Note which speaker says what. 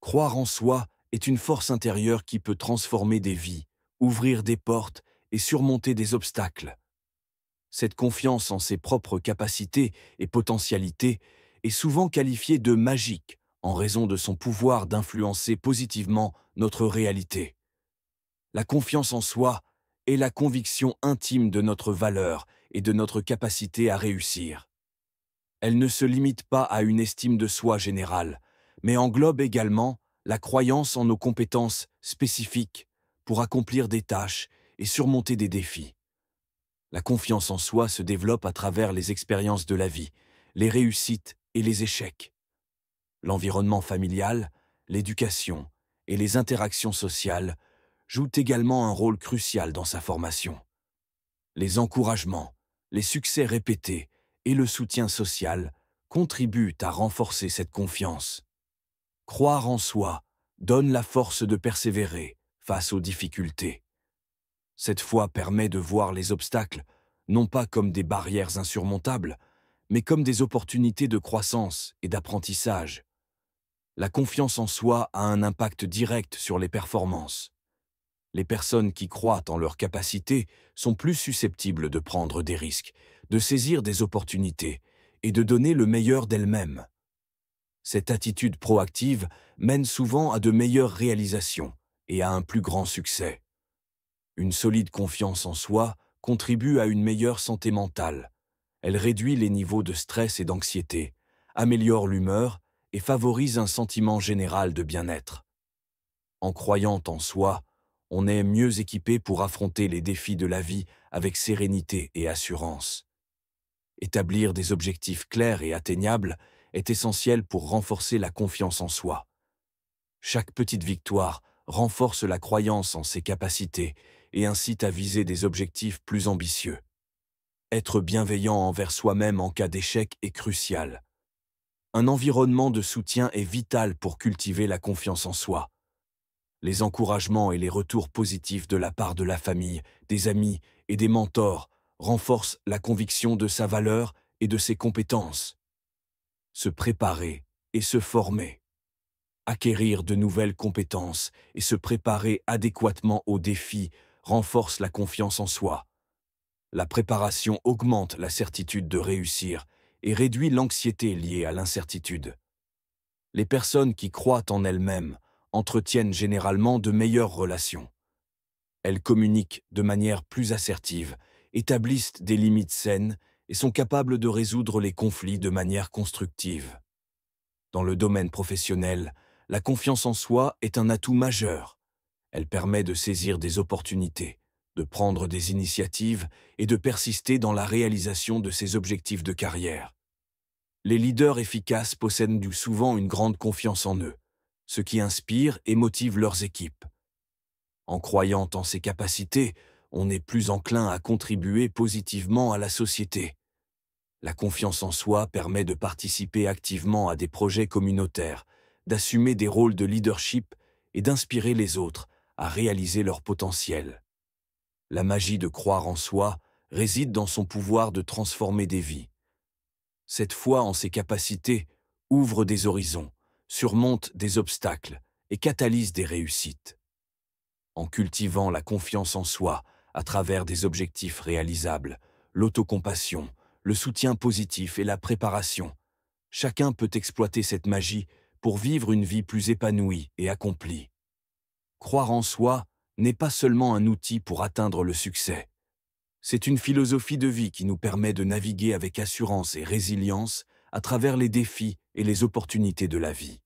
Speaker 1: Croire en soi est une force intérieure qui peut transformer des vies, ouvrir des portes et surmonter des obstacles. Cette confiance en ses propres capacités et potentialités est souvent qualifiée de magique en raison de son pouvoir d'influencer positivement notre réalité. La confiance en soi est la conviction intime de notre valeur et de notre capacité à réussir. Elle ne se limite pas à une estime de soi générale, mais englobe également la croyance en nos compétences spécifiques pour accomplir des tâches et surmonter des défis. La confiance en soi se développe à travers les expériences de la vie, les réussites et les échecs. L'environnement familial, l'éducation et les interactions sociales jouent également un rôle crucial dans sa formation. Les encouragements, les succès répétés et le soutien social contribuent à renforcer cette confiance. Croire en soi donne la force de persévérer face aux difficultés. Cette foi permet de voir les obstacles non pas comme des barrières insurmontables, mais comme des opportunités de croissance et d'apprentissage. La confiance en soi a un impact direct sur les performances. Les personnes qui croient en leurs capacités sont plus susceptibles de prendre des risques, de saisir des opportunités et de donner le meilleur d'elles-mêmes. Cette attitude proactive mène souvent à de meilleures réalisations et à un plus grand succès. Une solide confiance en soi contribue à une meilleure santé mentale. Elle réduit les niveaux de stress et d'anxiété, améliore l'humeur et favorise un sentiment général de bien-être. En croyant en soi, on est mieux équipé pour affronter les défis de la vie avec sérénité et assurance. Établir des objectifs clairs et atteignables est essentiel pour renforcer la confiance en soi. Chaque petite victoire renforce la croyance en ses capacités et incite à viser des objectifs plus ambitieux. Être bienveillant envers soi-même en cas d'échec est crucial. Un environnement de soutien est vital pour cultiver la confiance en soi. Les encouragements et les retours positifs de la part de la famille, des amis et des mentors renforcent la conviction de sa valeur et de ses compétences. Se préparer et se former. Acquérir de nouvelles compétences et se préparer adéquatement aux défis renforce la confiance en soi. La préparation augmente la certitude de réussir et réduit l'anxiété liée à l'incertitude. Les personnes qui croient en elles-mêmes entretiennent généralement de meilleures relations. Elles communiquent de manière plus assertive, établissent des limites saines et sont capables de résoudre les conflits de manière constructive. Dans le domaine professionnel, la confiance en soi est un atout majeur. Elle permet de saisir des opportunités, de prendre des initiatives et de persister dans la réalisation de ses objectifs de carrière. Les leaders efficaces possèdent souvent une grande confiance en eux, ce qui inspire et motive leurs équipes. En croyant en ses capacités, on est plus enclin à contribuer positivement à la société. La confiance en soi permet de participer activement à des projets communautaires, d'assumer des rôles de leadership et d'inspirer les autres à réaliser leur potentiel. La magie de croire en soi réside dans son pouvoir de transformer des vies. Cette foi en ses capacités ouvre des horizons, surmonte des obstacles et catalyse des réussites. En cultivant la confiance en soi à travers des objectifs réalisables, l'autocompassion, le soutien positif et la préparation, chacun peut exploiter cette magie pour vivre une vie plus épanouie et accomplie. Croire en soi n'est pas seulement un outil pour atteindre le succès. C'est une philosophie de vie qui nous permet de naviguer avec assurance et résilience à travers les défis et les opportunités de la vie.